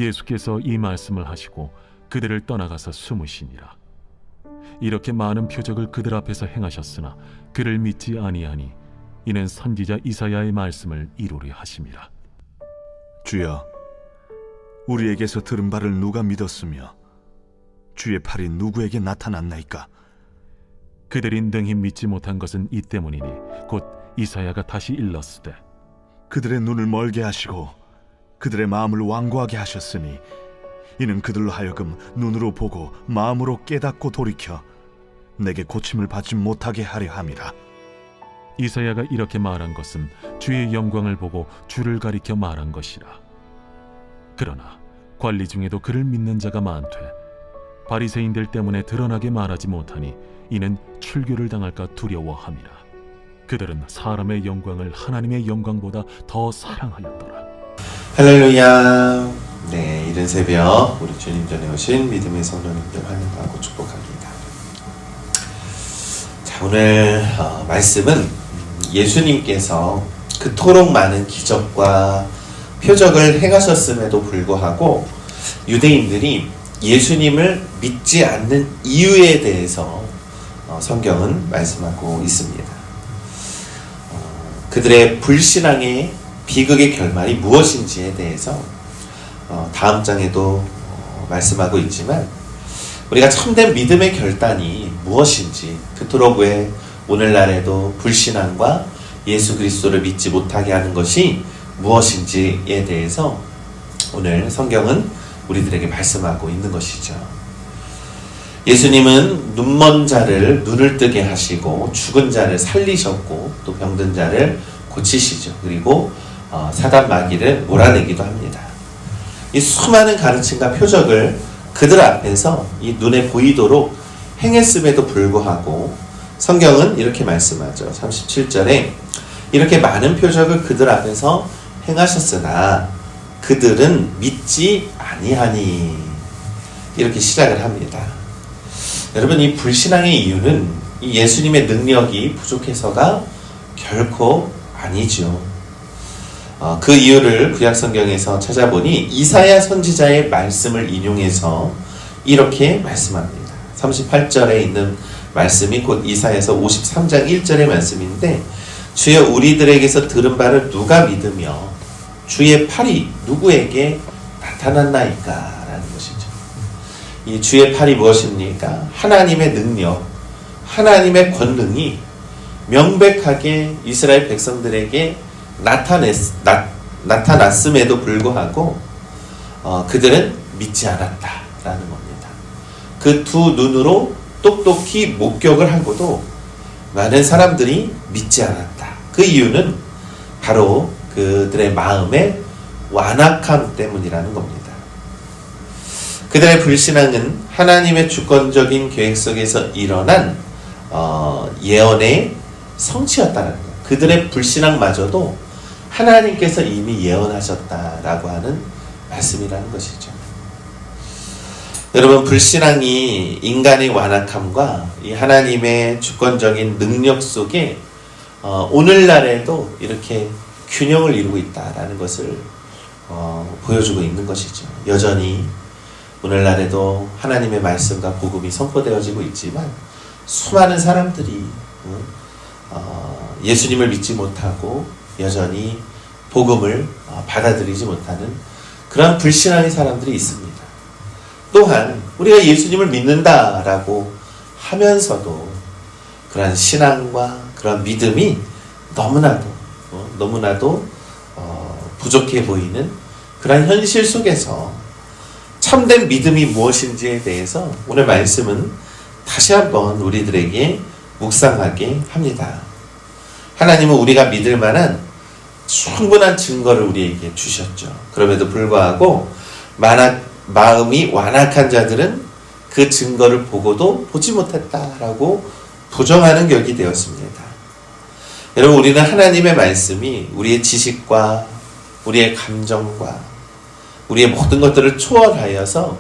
예수께서 이 말씀을 하시고 그들을 떠나가서 숨으시니라. 이렇게 많은 표적을 그들 앞에서 행하셨으나 그를 믿지 아니하니 이는 선지자 이사야의 말씀을 이루려 하심이라. 주여, 우리에게서 들은 바를 누가 믿었으며 주의 팔이 누구에게 나타났나이까? 그들이 능히 믿지 못한 것은 이 때문이니 곧 이사야가 다시 일렀으되 그들의 눈을 멀게 하시고 그들의 마음을 완고하게 하셨으니 이는 그들로 하여금 눈으로 보고 마음으로 깨닫고 돌이켜 내게 고침을 받지 못하게 하려 함이라. 이사야가 이렇게 말한 것은 주의 영광을 보고 주를 가리켜 말한 것이라. 그러나 관리 중에도 그를 믿는 자가 많되 바리새인들 때문에 드러나게 말하지 못하니 이는 출교를 당할까 두려워함이라. 그들은 사람의 영광을 하나님의 영광보다 더 사랑하였더라. 할렐루야. 네, 이른 새벽 우리 주님 전에 오신 믿음의 성도님들 환영하고 축복합니다. 자, 오늘 말씀은 예수님께서 그토록 많은 기적과 표적을 행하셨음에도 불구하고 유대인들이 예수님을 믿지 않는 이유에 대해서 성경은 말씀하고 있습니다. 그들의 불신앙의 비극의 결말이 무엇인지에 대해서 다음 장에도 말씀하고 있지만 우리가 참된 믿음의 결단이 무엇인지, 그토록 왜 오늘날에도 불신앙과 예수 그리스도를 믿지 못하게 하는 것이 무엇인지에 대해서 오늘 성경은 우리들에게 말씀하고 있는 것이죠. 예수님은 눈먼 자를 눈을 뜨게 하시고 죽은 자를 살리셨고 또 병든 자를 고치시죠. 그리고 사단 마귀를 몰아내기도 합니다. 이 수많은 가르침과 표적을 그들 앞에서 이 눈에 보이도록 행했음에도 불구하고 성경은 이렇게 말씀하죠. 37절에 이렇게 많은 표적을 그들 앞에서 행하셨으나 그들은 믿지 아니하니, 이렇게 시작을 합니다. 여러분, 이 불신앙의 이유는 이 예수님의 능력이 부족해서가 결코 아니죠. 그 이유를 구약성경에서 찾아보니 이사야 선지자의 말씀을 인용해서 이렇게 말씀합니다. 38절에 있는 말씀이 곧 이사야서 53장 1절의 말씀인데, 주여 우리들에게서 들은 바를 누가 믿으며 주의 팔이 누구에게 나타났나이까? 라는 것이죠. 이 주의 팔이 무엇입니까? 하나님의 능력, 하나님의 권능이 명백하게 이스라엘 백성들에게 나타났음에도 불구하고 그들은 믿지 않았다라는 겁니다. 그 두 눈으로 똑똑히 목격을 하고도 많은 사람들이 믿지 않았다. 그 이유는 바로 그들의 마음의 완악함 때문이라는 겁니다. 그들의 불신앙은 하나님의 주권적인 계획 속에서 일어난 예언의 성취였다는 거예요. 그들의 불신앙마저도 하나님께서 이미 예언하셨다라고 하는 말씀이라는 것이죠. 여러분, 불신앙이 인간의 완악함과 이 하나님의 주권적인 능력 속에 오늘날에도 이렇게 균형을 이루고 있다라는 것을 보여주고 있는 것이죠. 여전히 오늘날에도 하나님의 말씀과 복음이 선포되어지고 있지만 수많은 사람들이 예수님을 믿지 못하고 여전히 복음을 받아들이지 못하는 그런 불신앙의 사람들이 있습니다. 또한 우리가 예수님을 믿는다라고 하면서도 그런 신앙과 그런 믿음이 너무나도 부족해 보이는 그런 현실 속에서 참된 믿음이 무엇인지에 대해서 오늘 말씀은 다시 한번 우리들에게 묵상하게 합니다. 하나님은 우리가 믿을 만한 충분한 증거를 우리에게 주셨죠. 그럼에도 불구하고 마음이 완악한 자들은 그 증거를 보고도 보지 못했다라고 부정하는 격이 되었습니다. 여러분, 우리는 하나님의 말씀이 우리의 지식과 우리의 감정과 우리의 모든 것들을 초월하여서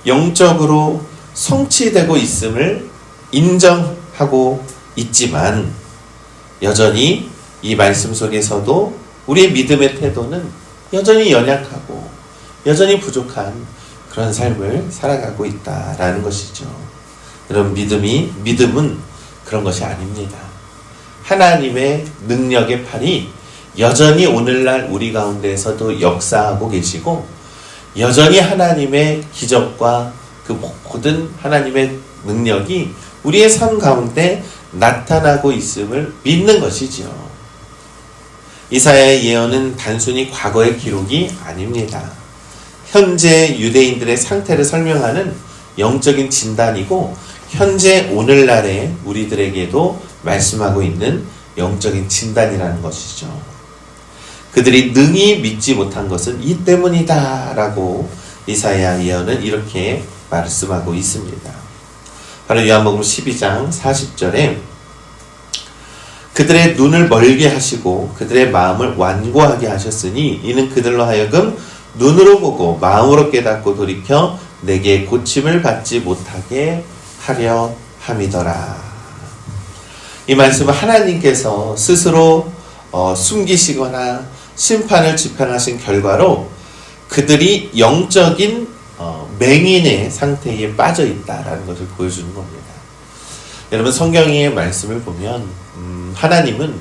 영적으로 성취되고 있음을 인정하고 있지만 여전히 이 말씀 속에서도 우리의 믿음의 태도는 여전히 연약하고 여전히 부족한 그런 삶을 살아가고 있다라는 것이죠. 여러분, 믿음은 그런 것이 아닙니다. 하나님의 능력의 팔이 여전히 오늘날 우리 가운데에서도 역사하고 계시고, 여전히 하나님의 기적과 그 모든 하나님의 능력이 우리의 삶 가운데 나타나고 있음을 믿는 것이지요. 이사야의 예언은 단순히 과거의 기록이 아닙니다. 현재 유대인들의 상태를 설명하는 영적인 진단이고, 현재 오늘날의 우리들에게도 말씀하고 있는 영적인 진단이라는 것이죠. 그들이 능히 믿지 못한 것은 이 때문이다 라고 이사야 예언은 이렇게 말씀하고 있습니다. 바로 요한복음 12장 40절에 그들의 눈을 멀게 하시고 그들의 마음을 완고하게 하셨으니 이는 그들로 하여금 눈으로 보고 마음으로 깨닫고 돌이켜 내게 고침을 받지 못하게 하려 함이더라. 이 말씀은 하나님께서 스스로 숨기시거나 심판을 집행하신 결과로 그들이 영적인 맹인의 상태에 빠져 있다라는 것을 보여주는 겁니다. 여러분, 성경의 말씀을 보면 하나님은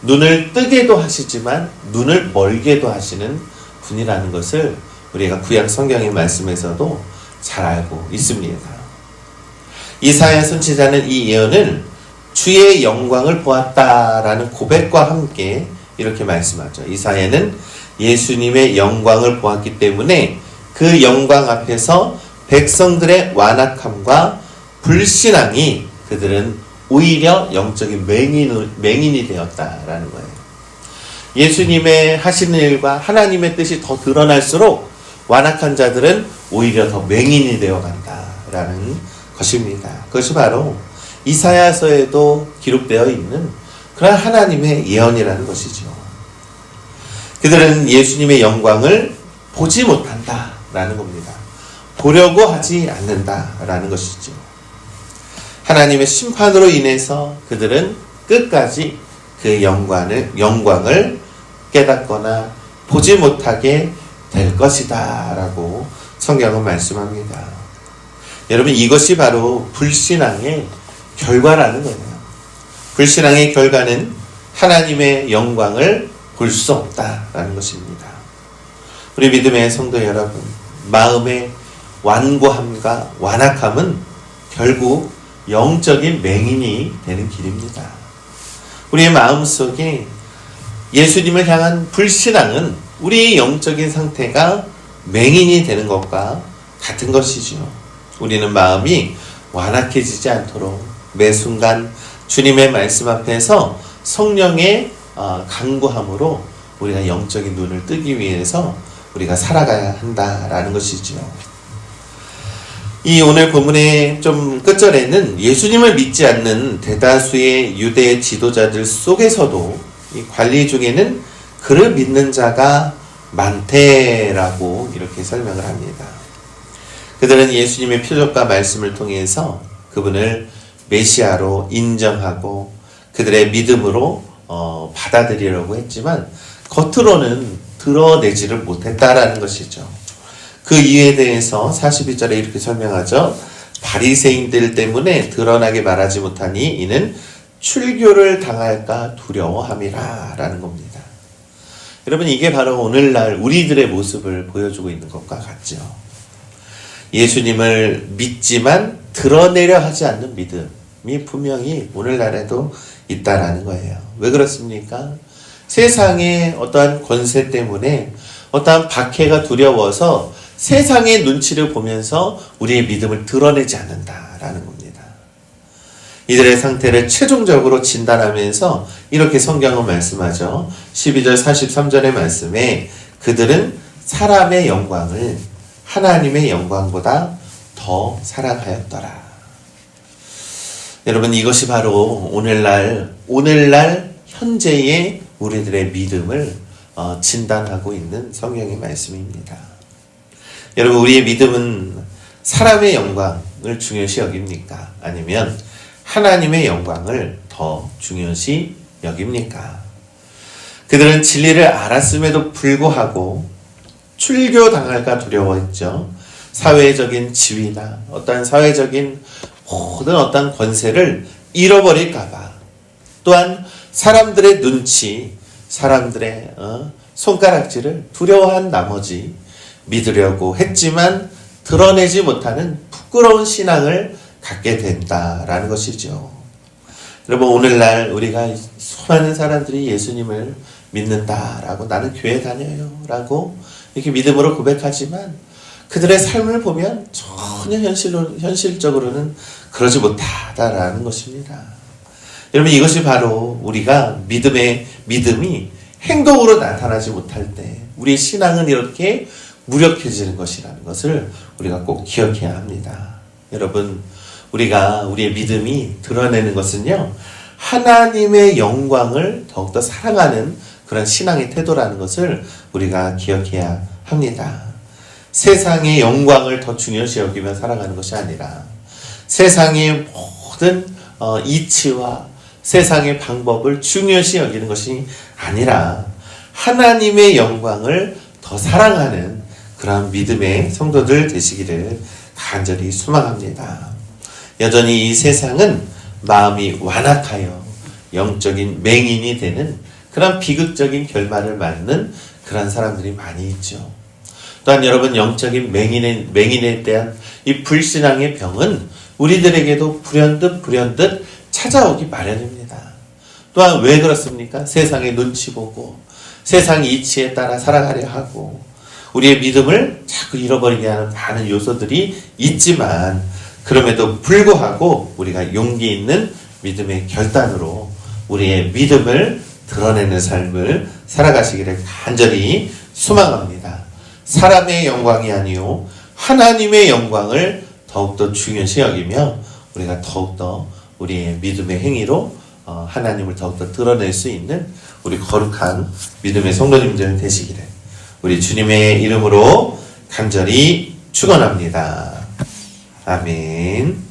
눈을 뜨게도 하시지만 눈을 멀게도 하시는 분이라는 것을 우리가 구약 성경의 말씀에서도 잘 알고 있습니다. 이사야 선지자는 이 예언을 주의 영광을 보았다라는 고백과 함께 이렇게 말씀하죠. 이사야는 예수님의 영광을 보았기 때문에 그 영광 앞에서 백성들의 완악함과 불신앙이 그들은 오히려 영적인 맹인이 되었다라는 거예요. 예수님의 하시는 일과 하나님의 뜻이 더 드러날수록 완악한 자들은 오히려 더 맹인이 되어간다라는 것입니다. 그것이 바로 이사야서에도 기록되어 있는 그런 하나님의 예언이라는 것이죠. 그들은 예수님의 영광을 보지 못한다라는 겁니다. 보려고 하지 않는다라는 것이죠. 하나님의 심판으로 인해서 그들은 끝까지 그 영광을 깨닫거나 보지 못하게 될 것이다 라고 성경은 말씀합니다. 여러분, 이것이 바로 불신앙의 결과라는 거예요. 불신앙의 결과는 하나님의 영광을 볼 수 없다라는 것입니다. 우리 믿음의 성도 여러분, 마음의 완고함과 완악함은 결국 영적인 맹인이 되는 길입니다. 우리의 마음속에 예수님을 향한 불신앙은 우리의 영적인 상태가 맹인이 되는 것과 같은 것이죠. 우리는 마음이 완악해지지 않도록 매 순간 주님의 말씀 앞에서 성령의 간구함으로 우리가 영적인 눈을 뜨기 위해서 우리가 살아가야 한다라는 것이죠. 이 오늘 본문의 좀 끝절에는 예수님을 믿지 않는 대다수의 유대 지도자들 속에서도 이 관리 중에는 그를 믿는 자가 많대라고 이렇게 설명을 합니다. 그들은 예수님의 표적과 말씀을 통해서 그분을 메시아로 인정하고 그들의 믿음으로 받아들이려고 했지만 겉으로는 드러내지를 못했다라는 것이죠. 그 이유에 대해서 42절에 이렇게 설명하죠. 바리새인들 때문에 드러나게 말하지 못하니 이는 출교를 당할까 두려워함이라 라는 겁니다. 여러분, 이게 바로 오늘날 우리들의 모습을 보여주고 있는 것과 같죠. 예수님을 믿지만 드러내려 하지 않는 믿음이 분명히 오늘날에도 있다라는 거예요. 왜 그렇습니까? 세상의 어떠한 권세 때문에 어떠한 박해가 두려워서 세상의 눈치를 보면서 우리의 믿음을 드러내지 않는다라는 겁니다. 이들의 상태를 최종적으로 진단하면서 이렇게 성경은 말씀하죠. 12절 43절의 말씀에 그들은 사람의 영광을 하나님의 영광보다 더 사랑하였더라. 여러분, 이것이 바로 오늘날 현재의 우리들의 믿음을 진단하고 있는 성경의 말씀입니다. 여러분, 우리의 믿음은 사람의 영광을 중요시 여깁니까? 아니면 하나님의 영광을 더 중요시 여깁니까? 그들은 진리를 알았음에도 불구하고 출교당할까 두려워했죠. 사회적인 지위나 어떠한 사회적인 모든 어떤 권세를 잃어버릴까봐, 또한 사람들의 눈치, 사람들의 손가락질을 두려워한 나머지 믿으려고 했지만 드러내지 못하는 부끄러운 신앙을 갖게 된다라는 것이죠. 여러분, 오늘날 우리가 수많은 사람들이 예수님을 믿는다라고, 나는 교회 다녀요 라고 이렇게 믿음으로 고백하지만 그들의 삶을 보면 전혀 현실적으로는 그러지 못하다라는 것입니다. 여러분, 이것이 바로 우리가 믿음이 행동으로 나타나지 못할 때 우리의 신앙은 이렇게 무력해지는 것이라는 것을 우리가 꼭 기억해야 합니다. 여러분, 우리의 믿음이 드러내는 것은요, 하나님의 영광을 더욱더 사랑하는 그런 신앙의 태도라는 것을 우리가 기억해야 합니다. 세상의 영광을 더 중요시 여기며 살아가는 것이 아니라 세상의 모든 이치와 세상의 방법을 중요시 여기는 것이 아니라 하나님의 영광을 더 사랑하는 그런 믿음의 성도들 되시기를 간절히 소망합니다. 여전히 이 세상은 마음이 완악하여 영적인 맹인이 되는 그런 비극적인 결말을 맞는 그런 사람들이 많이 있죠. 또한 여러분, 영적인 맹인에 대한 이 불신앙의 병은 우리들에게도 불현듯 찾아오기 마련입니다. 또한 왜 그렇습니까? 세상의 눈치 보고 세상 이치에 따라 살아가려 하고 우리의 믿음을 자꾸 잃어버리게 하는 많은 요소들이 있지만, 그럼에도 불구하고 우리가 용기 있는 믿음의 결단으로 우리의 믿음을 드러내는 삶을 살아가시기를 간절히 소망합니다. 사람의 영광이 아니요 하나님의 영광을 더욱더 중요시 여기며 우리가 더욱더 우리의 믿음의 행위로 하나님을 더욱더 드러낼 수 있는 우리 거룩한 믿음의 성도님들 되시기를 우리 주님의 이름으로 간절히 축원합니다. 아멘.